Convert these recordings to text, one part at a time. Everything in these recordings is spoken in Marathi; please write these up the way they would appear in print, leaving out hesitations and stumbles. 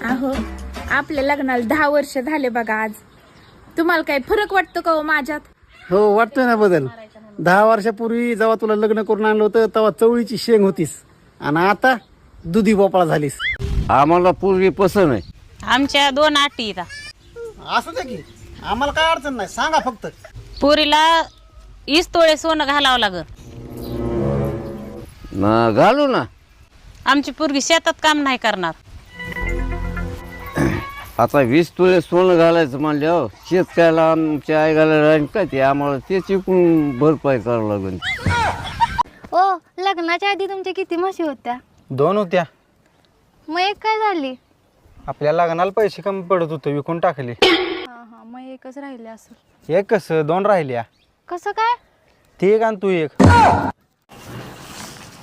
अहो आपल्या लग्नाला 10 वर्ष झाले बघा आज. तुम्हाला काही फरक वाटतो का हो माझ्यात? हो वाटतोय ना बदल. 10 वर्षापूर्वी जेव्हा तुला लग्न करून आणलं होतं तेव्हा चवळीची शेंग होतीस आणि आता दुधी भोपळा झालीस. आम्हाला पूर्वी पसंत आहे. आमच्या 2 अटी आहेत. असं द्या की आम्हाला काय अडचण नाही, सांगा फक्त. पुरीला 20 तोळे सोनं घालावं लागल. घालू ना. आमची पोरगी शेतात काम नाही करणार. आता 20 तोळे सोनं घालायचं म्हणल्यावर शेतकऱ्याला आमच्या आई घालायला काय ते आम्हाला त्याची पण भरपाई करावं लागेल. ओ लग्नाच्या आधी तुमच्या किती म्हशी होत्या? 2 होत्या. मग एक काय झाली? आपल्या लग्नाला पैसे कमी पडत होते, विकून टाकले. हा मग एकच राहिली असेल. एक कसं 2 राहिल्या. कसं काय? ती एक आणि तू एक.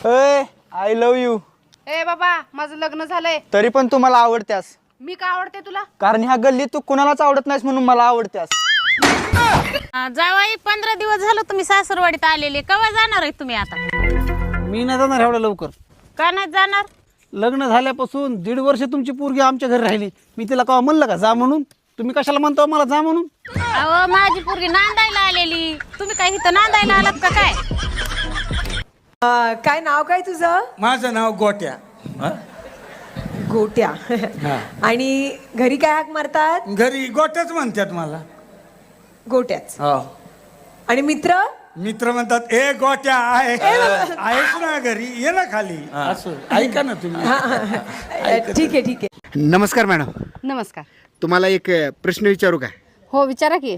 I love you. ए बाबा माझं लग्न झालंय. तरी पण तू मला आवडत्यास. मी का आवडते तुला? कारण ह्या गल्लीत तू कुणालाच आवडत नाहीस म्हणून मला आवडत्यास. जावाई 15 दिवस झालं तुम्ही सासरवाडीत आलेले. केव्हा जाणार आहे तुम्ही आता? मी नाही जाणार एवढ्या लवकर. का नाही जाणार? लग्न झाल्यापासून 1.5 वर्ष तुमची पोरगी आमच्या घरी राहिली. मी तिला केव्हा म्हणलं का जा म्हणून? तुम्ही कशाला म्हणता मला जा म्हणून? अहो माझी पोरगी नांदायला आलेली. तुम्ही काय इथं नांदायला आलात का काय? काय नाव काय तुझं? माझं नाव गोट्या. गोट्या. आणि घरी काय हाक मारतात? घरी गोट्याच म्हणतात मला. गोट्याच. हो. आणि मित्र? मित्र म्हणतात ए गोट्या आहेस ना घरी, ये ना खाली. असं ऐका ना तुम्ही. ठीक आहे. नमस्कार मॅडम. नमस्कार. तुम्हाला एक प्रश्न विचारू का? हो विचारा की.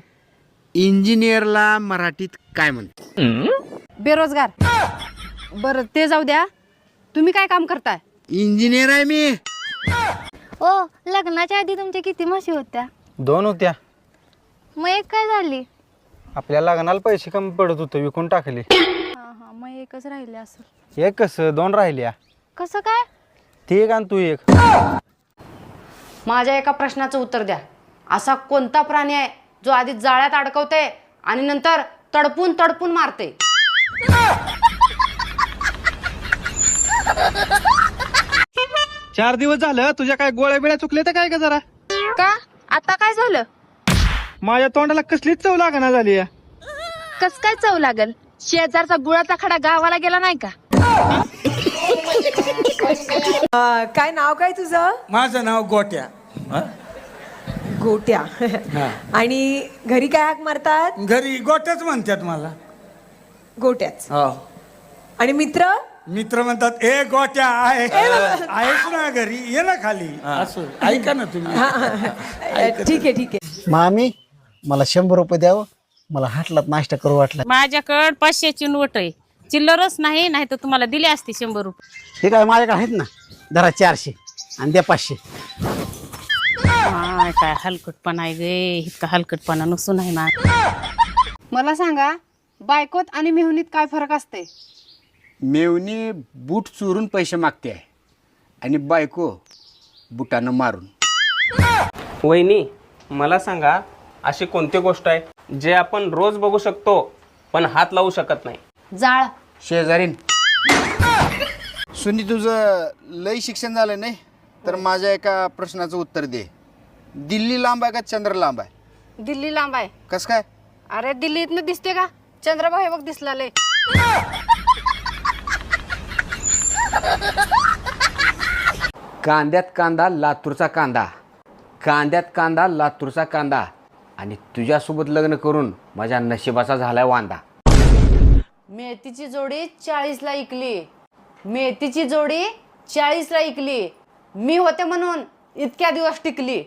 इंजिनियरला मराठीत काय म्हणतात? बेरोजगार. बरं ते जाऊ द्या, तुम्ही काय काम करताय? इंजिनियर आहे मी. ओ लग्नाच्या आधी तुमच्या किती म्हशी होत्या? 2 होत्या. मग एक काय झाली? आपल्या लग्नाला पैसे कमी पडत होते, विकून टाकले. हा मग एकच राहिली असेल. एक कसं 2 राहिल्या. कसं काय? ती एक आणि तू एक. माझ्या एका प्रश्नाचं उत्तर द्या. असा कोणता प्राणी आहे जो आधी जाळ्यात अडकवते आणि नंतर तडपून तडपून मारते? 4 दिवस झालं तुझ्या काय गोळ्या बिळ्या चुकल्या तर काय का जरा? का आता काय झालं? माझ्या तोंडाला कसलीच चव लागणार झाली. कस काय चव लागल? शेजारचा गुळाचा खडा गावाला गेला नाही का? काय नाव काय तुझं? माझं नाव गोट्या. गोट्या. आणि घरी काय हाक मारतात? घरी गोट्याच म्हणतात मला. गोट्याच. हो. आणि मित्र? मित्र म्हणतात ए गोट्या आहेस ना घरी, ये ना खाली. असं ऐका ना तुम्ही. ठीक आहे. मामी मला 100 रुपये द्यावं, मला हाटलात नाश्ता करू वाटला. माझ्याकडे 500ची नोट आहे. चिल्लरच नाही, नाही तर तुम्हाला दिली असती 100 रुपये. हे काय माझ्याकडे आहेत ना, धरा 400 आणि द्या 500. काय हलकटपणा आहे गे. इतका हलकटपणा नसून आहे ना. मला सांगा, बायकोत आणि मेहुनीत काय फरक असते? मेवणी बूट चोरून पैसे मागते आहे आणि बायको बुटानं मारून. वहिनी मला सांगा, अशी कोणती गोष्ट आहे जे आपण रोज बघू शकतो पण हात लावू शकत नाही? जाळ. शेजारीन. सुनी तुझं लय शिक्षण झालं नाही तर माझ्या एका प्रश्नाचं उत्तर दे. दिल्ली लांब आहे का चंद्र लांब आहे? दिल्ली लांब आहे. कसं काय? अरे दिल्ली इथनं दिसते का? चंद्रभाऊ हे बघ दिसला लय. कांद्यात कांदा लातूरचा कांदा, कांद्यात कांदा लातूरचा कांदा, आणि तुझ्यासोबत लग्न करून माझ्या नशिबाचा झालाय वांदा. मेथीची जोडी 40ला इकली. मेथीची जोडी 40ला इकली. मी होते म्हणून इतक्या दिवस टिकली.